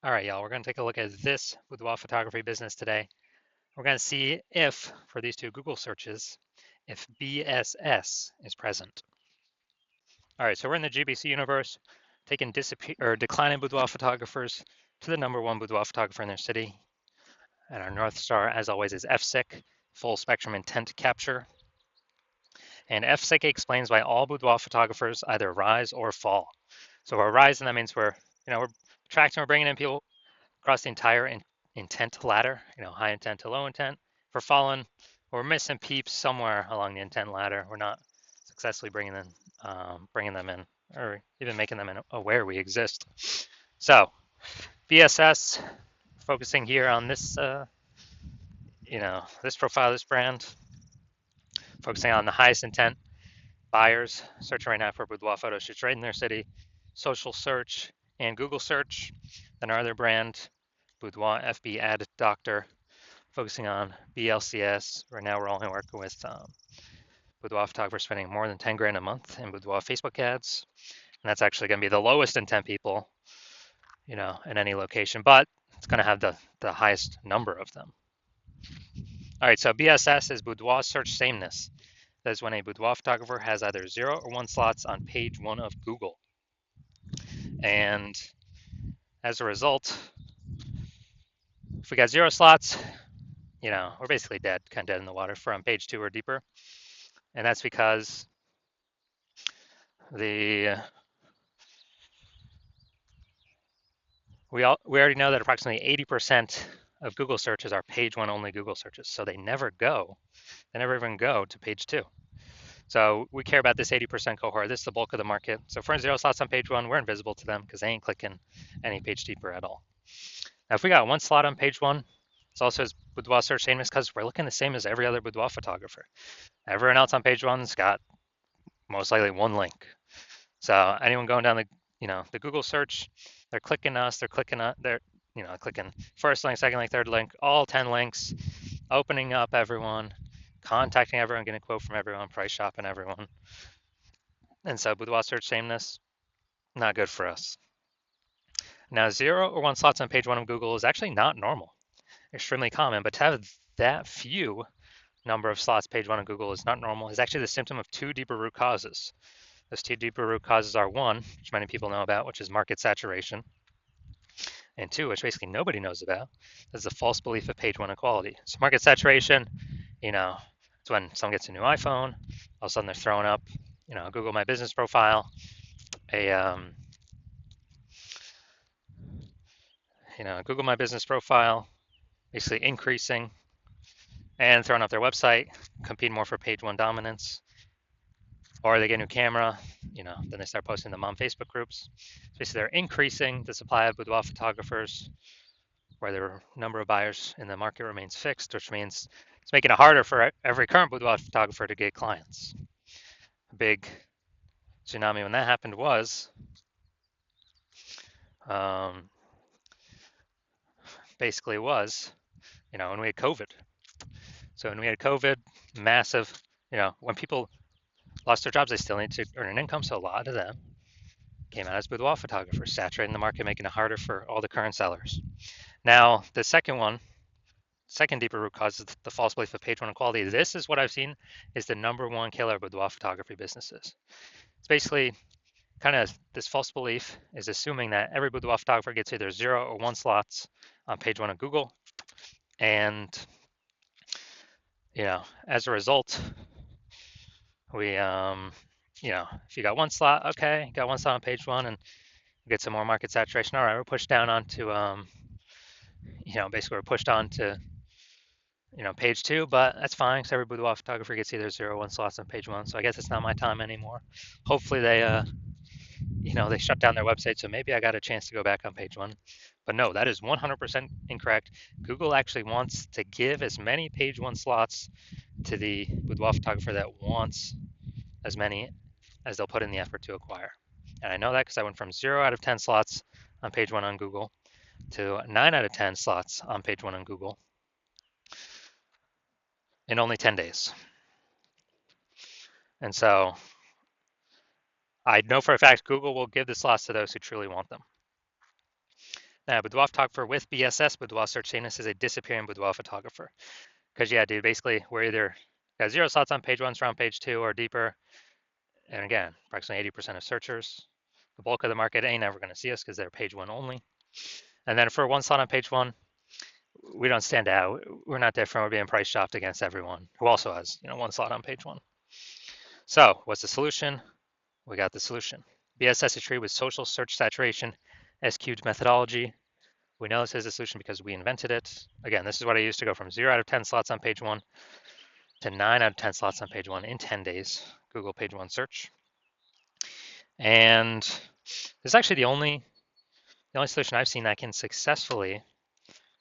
All right, y'all, we're going to take a look at this boudoir photography business today. We're going to see if, for these two Google searches, if BSS is present. All right, so we're in the GBC universe, taking declining boudoir photographers to the #1 boudoir photographer in their city. And our North Star, as always, is FSIC, full spectrum intent capture. And FSIC explains why all boudoir photographers either rise or fall. So we're rising, that means we're attracting, we're bringing in people across the entire intent ladder, high intent to low intent. If we're falling, we're missing peeps somewhere along the intent ladder. We're not successfully bringing them in, or even making them aware we exist. So, BSS, focusing here on this, this profile, this brand, focusing on the highest intent buyers, searching right now for boudoir photo shoots right in their city, social search and Google search. Then our other brand, Boudoir FB Ad Doctor, focusing on BLCS. Right now, we're only working with boudoir photographers spending more than 10 grand a month in boudoir Facebook ads. And that's actually going to be the lowest intent people, in any location, but it's going to have the highest number of them. All right, so BSS is boudoir search sameness. That is when a boudoir photographer has either 0 or 1 slots on page 1 of Google. And as a result, if we got 0 slots, we're basically dead, kind of dead in the water for on page 2 or deeper. And that's because we already know that approximately 80% of Google searches are page 1 only Google searches. So they never even go to page 2. So we care about this 80% cohort. This is the bulk of the market. So if we're in 0 slots on page 1, we're invisible to them because they ain't clicking any page deeper at all. Now, if we got 1 slot on page 1, it's also as boudoir search sameness because we're looking the same as every other boudoir photographer. Everyone else on page 1's got most likely 1 link. So anyone going down the Google search, they're clicking us, they're clicking first link, second link, third link, all 10 links, opening up everyone, contacting everyone, getting a quote from everyone, price shopping everyone. And so boudoir search sameness, not good for us. Now, 0 or 1 slots on page 1 of Google is actually not normal, extremely common, but to have that few number of slots page 1 of Google is not normal. It's actually the symptom of 2 deeper root causes. Those 2 deeper root causes are 1, which many people know about, which is market saturation, and 2, which basically nobody knows about, is the false belief of page 1 equality. So market saturation, it's when someone gets a new iPhone, all of a sudden they're throwing up, Google My Business profile, Google My Business profile, basically increasing and throwing up their website, competing more for page 1 dominance. Or they get a new camera, then they start posting them on Facebook groups. So basically they're increasing the supply of boudoir photographers where the number of buyers in the market remains fixed, which means it's making it harder for every current boudoir photographer to get clients. A big tsunami when that happened was when we had COVID. So when we had COVID, massive, when people lost their jobs, they still need to earn an income. So a lot of them came out as boudoir photographers, saturating the market, making it harder for all the current sellers. Now, the second deeper root cause is the false belief of page 1 equality. This is what I've seen is the #1 killer of boudoir photography businesses. It's basically kind of this false belief is assuming that every boudoir photographer gets either 0 or 1 slots on page 1 of Google. And, as a result, we, if you got 1 slot, okay, you got 1 slot on page 1 and get some more market saturation. All right, we're pushed down onto, basically we're pushed on to, page 2, but that's fine because every boudoir photographer gets either 0 or 1 slots on page 1. So I guess it's not my time anymore. Hopefully they, they shut down their website, so maybe I got a chance to go back on page 1. But no, that is 100% incorrect. Google actually wants to give as many page 1 slots to the boudoir photographer that wants as many as they'll put in the effort to acquire. And I know that because I went from 0 out of 10 slots on page 1 on Google to 9 out of 10 slots on page 1 on Google in only 10 days. And so I know for a fact Google will give the slots to those who truly want them. Now, Boudoir photographer with BSS, Boudoir search sameness, is a disappearing Boudoir photographer. Because yeah, dude, basically we're either got 0 slots on page 1, around page 2, or deeper. And again, approximately 80% of searchers. The bulk of the market ain't ever going to see us because they're page 1 only. And then for 1 slot on page 1, we don't stand out. We're not different. We're being price shopped against everyone who also has 1 slot on page 1. So what's the solution? We got the solution. BSS is treated with social search saturation, SQ'd methodology. We know this is a solution because we invented it. Again, this is what I used to go from 0 out of 10 slots on page 1 to 9 out of 10 slots on page 1 in 10 days, Google page 1 search. And this is actually the only solution I've seen that can successfully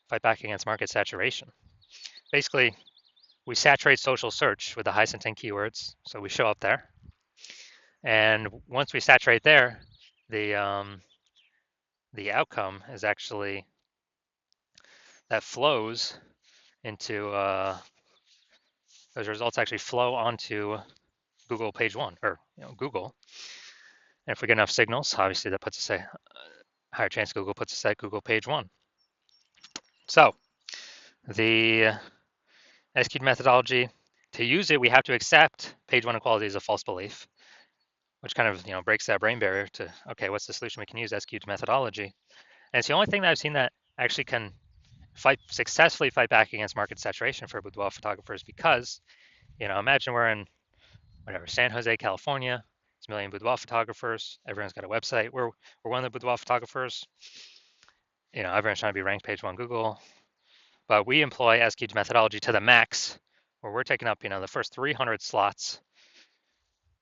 fight back against market saturation. Basically, we saturate social search with the highest intent keywords, so we show up there. And once we saturate there, the outcome is actually that flows into those results actually flow onto Google page 1, or Google. And if we get enough signals, obviously that puts us a higher chance Google puts us at Google page 1. So the SQ'd methodology, to use it, we have to accept page 1 equality as a false belief, which kind of breaks that brain barrier to, okay, what's the solution we can use? SQ'd methodology. And it's the only thing that I've seen that actually can successfully fight back against market saturation for boudoir photographers, because imagine we're in San Jose, California. It's a million boudoir photographers. Everyone's got a website. We're one of the boudoir photographers. Everyone's trying to be ranked page 1 Google, but we employ SQ'd methodology to the max, where we're taking up the first 300 slots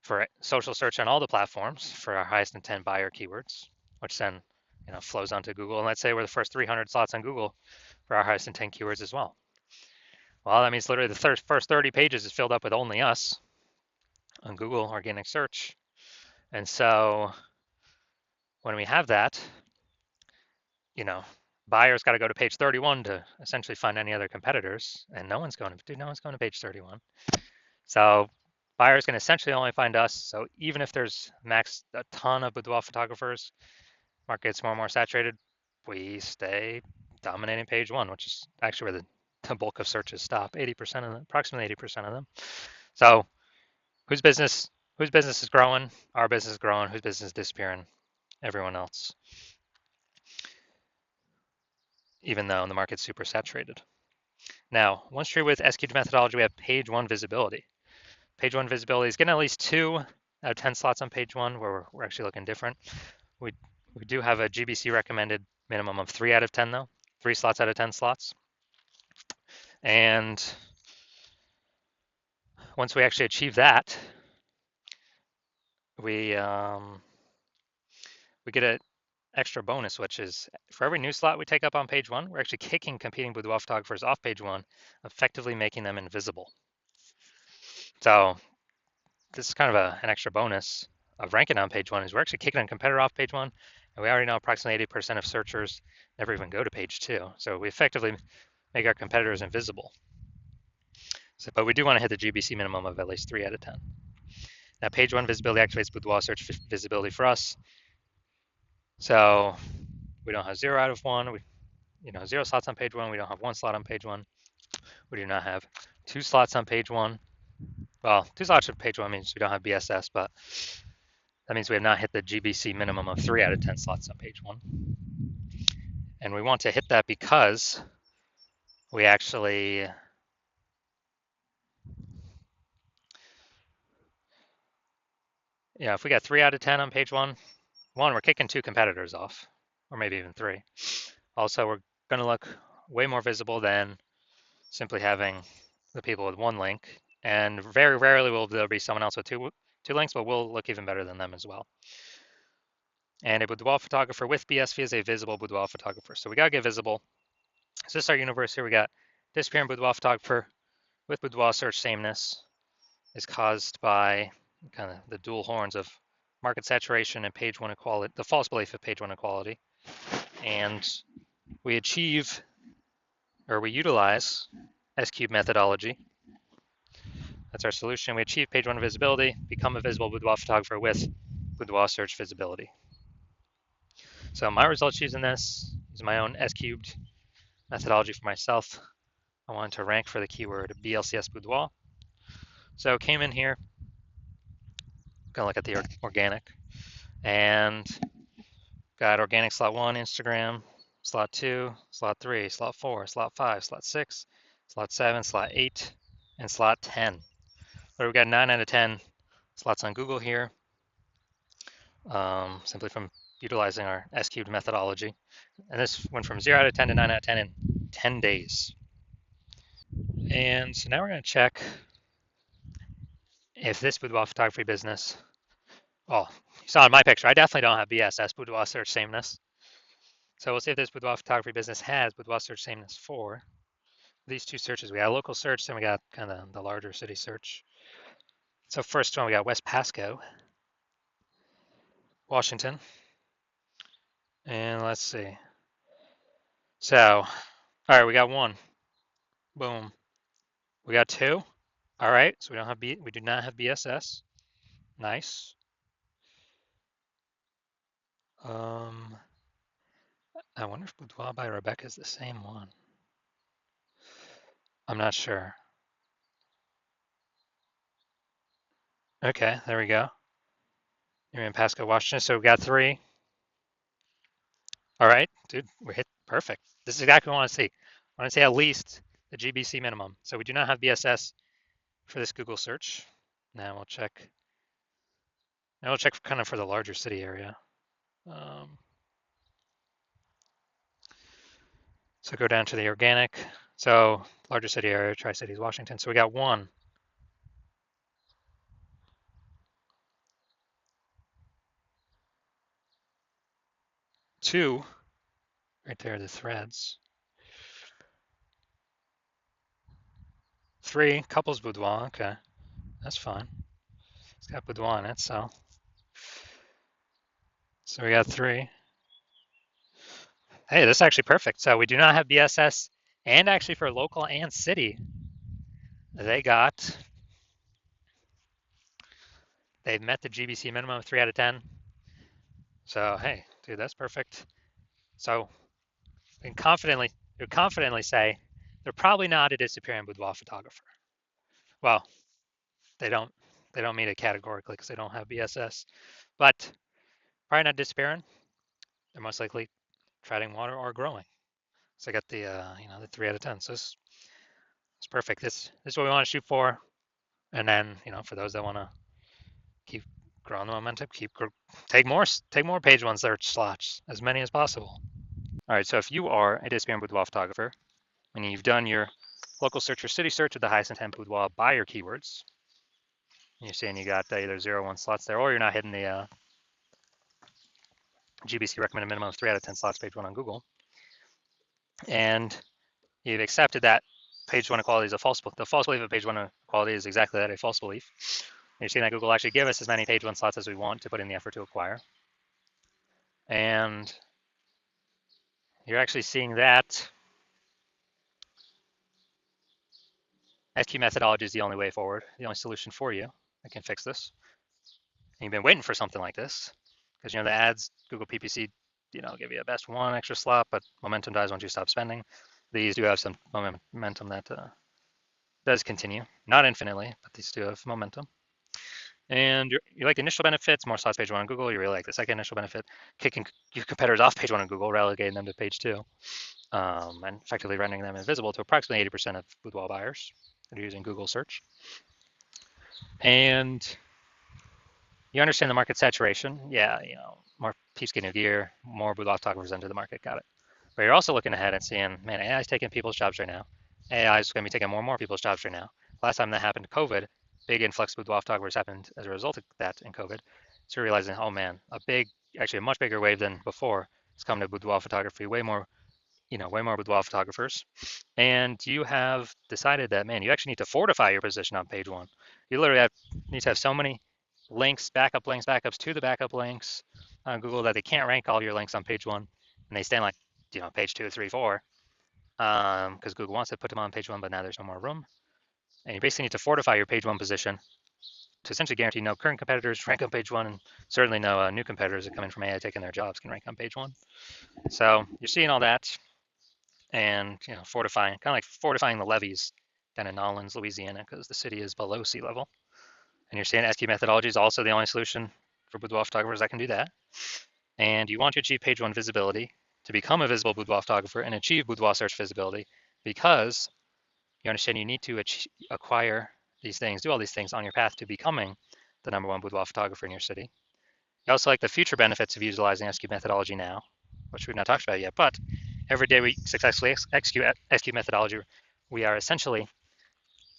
for social search on all the platforms for our highest intent buyer keywords, which then flows onto Google. And let's say we're the first 300 slots on Google for our highest intent keywords as well. Well, that means literally the first 30 pages is filled up with only us on Google organic search. And so when we have that, buyers got to go to page 31 to essentially find any other competitors, and no one's going to page 31. So buyers can essentially only find us. So even if there's a ton of boudoir photographers, market's more and more saturated, we stay dominating page 1, which is actually where the bulk of searches stop. 80% of them, approximately 80% of them. So whose business is growing? Our business is growing. Whose business is disappearing? Everyone else. Even though the market's super saturated. Now, once you're with SQ'd methodology, we have page 1 visibility. Page 1 visibility is getting at least 2 out of 10 slots on page 1, where we're actually looking different. We do have a GBC recommended minimum of 3 out of 10 though, 3 slots out of 10 slots. And once we actually achieve that, we get an extra bonus, which is for every new slot we take up on page 1, we're actually kicking competing boudoir photographers off page 1, effectively making them invisible. So this is kind of an extra bonus of ranking on page 1, is we're actually kicking a competitor off page 1, and we already know approximately 80% of searchers never even go to page 2. So we effectively make our competitors invisible. So, but we do want to hit the GBC minimum of at least 3 out of 10. Now, page 1 visibility activates boudoir search visibility for us. So we don't have 0 out of 1. 0 slots on page 1. We don't have 1 slot on page 1. We do not have 2 slots on page 1. Well, 2 slots on page 1 means we don't have BSS, but that means we have not hit the GBC minimum of 3 out of 10 slots on page 1. And we want to hit that because we actually if we got 3 out of 10 on page 1, we're kicking 2 competitors off, or maybe even 3. Also, we're going to look way more visible than simply having the people with 1 link. And very rarely will there be someone else with 2 links, but we'll look even better than them as well. And a boudoir photographer with BSV is a visible boudoir photographer. So we got to get visible. So this is our universe here. We got disappearing boudoir photographer with boudoir search sameness is caused by kind of the dual horns of market saturation and page 1 equality, the false belief of page 1 equality. And we utilize SQ'd methodology. That's our solution. We achieve page 1 visibility, become a visible boudoir photographer with boudoir search visibility. So my results using this, using my own S cubed methodology for myself. I wanted to rank for the keyword BLCS Boudoir. So came in here, gonna look at the organic, and got organic slot 1, Instagram, slot 2, slot 3, slot 4, slot 5, slot 6, slot 7, slot 8, and slot 10. But we got 9 out of 10 slots on Google here, simply from utilizing our S cubed methodology. And this went from 0 out of 10 to 9 out of 10 in 10 days. And so now we're going to check if this boudoir photography business, well, you saw in my picture, I definitely don't have BSS, boudoir search sameness. So we'll see if this boudoir photography business has boudoir search sameness for these two searches. We got a local search, then we got kind of the larger city search. So first one, we got West Pasco, Washington. And let's see. So, all right, we got one. Boom. We got two. All right, so we do not have BSS. Nice. I wonder if Boudoir by Rebecca is the same one. I'm not sure. Okay, there we go. You're in Pasco, Washington. So we got three. All right, dude, we hit perfect. This is exactly what I want to see. I want to see at least the GBC minimum. So we do not have BSS for this Google search. Now we'll check. Now we'll check kind of for the larger city area. So go down to the organic. So larger city area, Tri-Cities, Washington. So we got one. Two, right there, the threads. Three, couples boudoir. Okay, that's fine. It's got boudoir in it, so we got three. Hey, this is actually perfect. So we do not have BSS, and actually for local and city, they met the GBC minimum of 3 out of 10. So hey, dude, that's perfect. So we can confidently say they're probably not a disappearing boudoir photographer. Well, they don't meet it categorically because they don't have BSS, but probably not disappearing. They're most likely treading water or growing. So I got the the 3 out of 10. So it's perfect. This is what we want to shoot for. And then for those that want to keep growing the momentum, take more page one search slots, as many as possible. All right. So if you are a disappearing boudoir photographer, and you've done your local search or city search with the highest intent boudoir by your keywords, and you're saying you got either 0 or 1 slots there, or you're not hitting the GBC recommended minimum of 3 out of 10 slots page one on Google, and you've accepted that page one equality is a false belief. The false belief of page one equality is exactly that, a false belief. And you're seeing that Google will actually give us as many page one slots as we want to put in the effort to acquire. And you're actually seeing that SQ methodology is the only way forward, the only solution for you that can fix this. And you've been waiting for something like this because the ads, Google PPC, give you a best one extra slot, but momentum dies once you stop spending. These do have some momentum that does continue, not infinitely, but these do have momentum. And you like the initial benefits, more slots page one on Google. You really like the second initial benefit, kicking your competitors off page one on Google, relegating them to page two, and effectively rendering them invisible to approximately 80% of boudoir buyers that are using Google search. And you understand the market saturation. Yeah, more peeps getting new gear, more boudoir photographers enter the market. Got it. But you're also looking ahead and seeing, man, AI is taking people's jobs right now. AI is going to be taking more and more people's jobs right now. Last time that happened, COVID, big influx of boudoir photographers happened as a result of that in COVID. So you're realizing, oh man, actually a much bigger wave than before is coming to boudoir photography. Way more boudoir photographers. And you have decided that, man, you actually need to fortify your position on page one. You literally need to have so many links, backups to the backup links on Google that they can't rank all your links on page one, and they stay on page 2, 3, 4, because Google wants to put them on page one, but now there's no more room. And you basically need to fortify your page one position to essentially guarantee no current competitors rank on page one, and certainly no new competitors that come in from AI taking their jobs can rank on page one. So you're seeing all that, and fortifying, kind of like fortifying the levees down in Nolens, Louisiana, because the city is below sea level. And you're seeing SQ methodology is also the only solution for boudoir photographers that can do that. And you want to achieve page one visibility to become a visible boudoir photographer and achieve boudoir search visibility, because you understand you need to acquire these things, do all these things on your path to becoming the number one boudoir photographer in your city. You also like the future benefits of utilizing SQ methodology now, which we've not talked about yet, but every day we successfully execute SQ methodology, we are essentially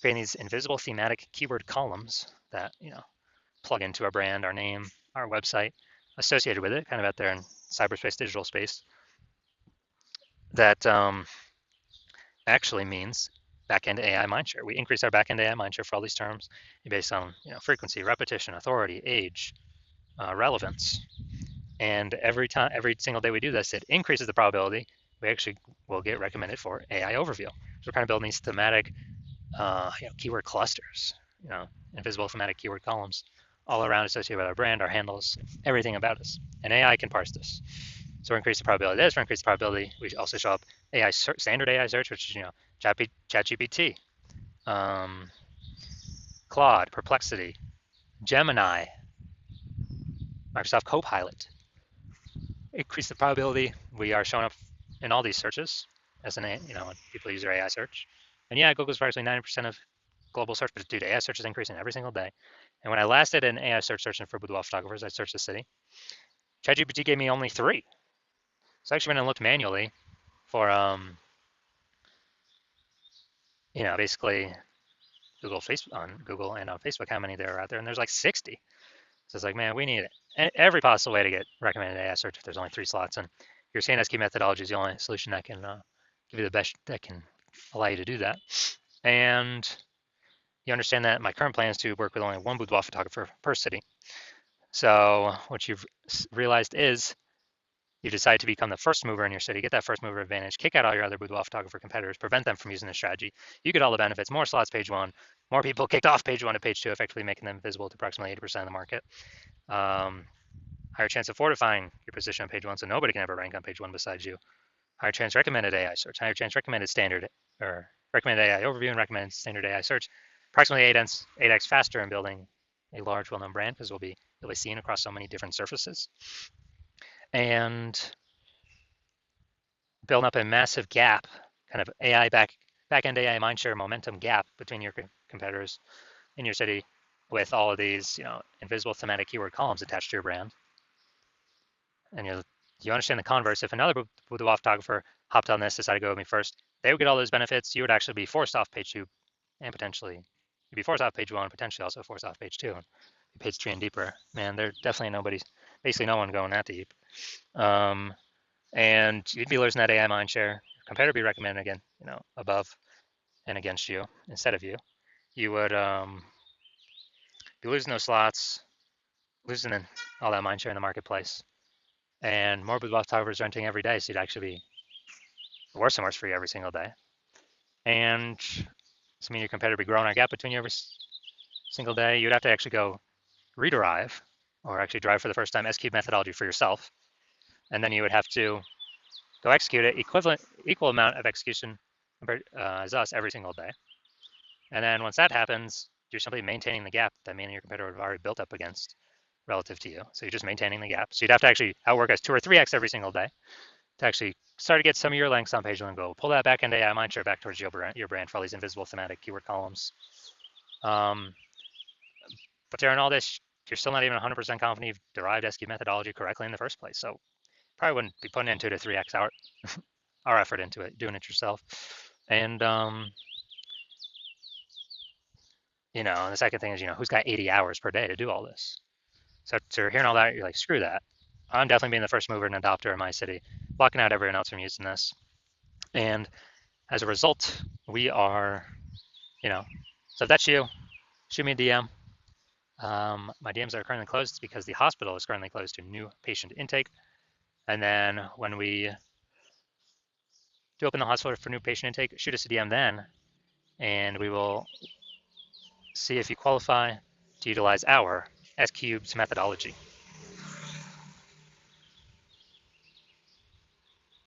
creating these invisible thematic keyword columns that plug into our brand, our name, our website, associated with it, kind of out there in cyberspace, digital space. That actually means backend AI mindshare. We increase our backend AI mindshare for all these terms based on frequency, repetition, authority, age, relevance. And every single day we do this, it increases the probability we actually will get recommended for AI overview. So we're kind of building these thematic keyword clusters, invisible thematic keyword columns all around associated with our brand, our handles, everything about us. And AI can parse this. So we're increasing the probability of this, we're increasing the probability we also show up AI search, standard AI search, which is ChatGPT, Claude, Perplexity, Gemini, Microsoft Copilot. Increase the probability we are showing up in all these searches as an when people use their AI search. And yeah, Google's approximately 90% of global search, but dude, AI search is increasing every single day. And when I last did an AI search searching for boudoir photographers, I searched the city. ChatGPT gave me only 3. So I actually went and looked manually for basically Google and on Facebook, how many there are out there, and there's like 60. So it's like, man, we need every possible way to get recommended AI search if there's only 3 slots. And your SQ methodology is the only solution that can give you the best, that can allow you to do that. And you understand that my current plan is to work with only one boudoir photographer per city. So what you've realized is you decide to become the first mover in your city, get that first mover advantage, kick out all your other boudoir photographer competitors, prevent them from using this strategy. You get all the benefits, more slots page one, more people kicked off page one to page two, effectively making them visible to approximately 80% of the market. Higher chance of fortifying your position on page one, so nobody can ever rank on page one besides you. Higher chance recommended AI search, higher chance recommended standard, or recommended AI overview and recommended standard AI search. Approximately 8x faster in building a large, well-known brand, because you'll be seen across so many different surfaces. And building up a massive gap, kind of AI back-end AI mindshare momentum gap between your competitors in your city, with all of these invisible thematic keyword columns attached to your brand. And you understand the converse. If another boudoir photographer hopped on this, decided to go with me first, they would get all those benefits. You would actually be forced off page two, and potentially you'd be forced off page one, potentially also forced off page two, and page 3 and deeper. Man, there's definitely basically no one going that deep. And you'd be losing that AI mindshare. Your competitor would be recommended again, above and against you instead of you. You would be losing those slots, losing all that mindshare in the marketplace. And more boudoir photographers are entering every day, so you'd actually be worse and worse for you every single day. And this means your competitor would be growing a gap between you every single day. You'd have to actually go rederive, or actually drive for the first time SQ methodology for yourself. And then you would have to go execute it, equal amount of execution as us every single day. And then once that happens, you're simply maintaining the gap that me and your competitor would have already built up against relative to you. So you're just maintaining the gap. So you'd have to actually outwork us 2 or 3x every single day to actually start to get some of your links on page one and go pull that back into AI mindshare back towards your brand for all these invisible thematic keyword columns. But during all this, you're still not even 100% confident you've derived SQ methodology correctly in the first place. So probably wouldn't be putting in 2 to 3x our effort into it, doing it yourself. And the second thing is, who's got 80 hours per day to do all this? So to hearing all that, you're like, screw that. I'm definitely being the first mover and adopter in my city, blocking out everyone else from using this. And as a result, we are, so if that's you, shoot me a DM. My DMs are currently closed because the hospital is currently closed to new patient intake. And then when we do open the hospital for new patient intake, shoot us a DM then, and we will see if you qualify, to utilize our S-cubes methodology.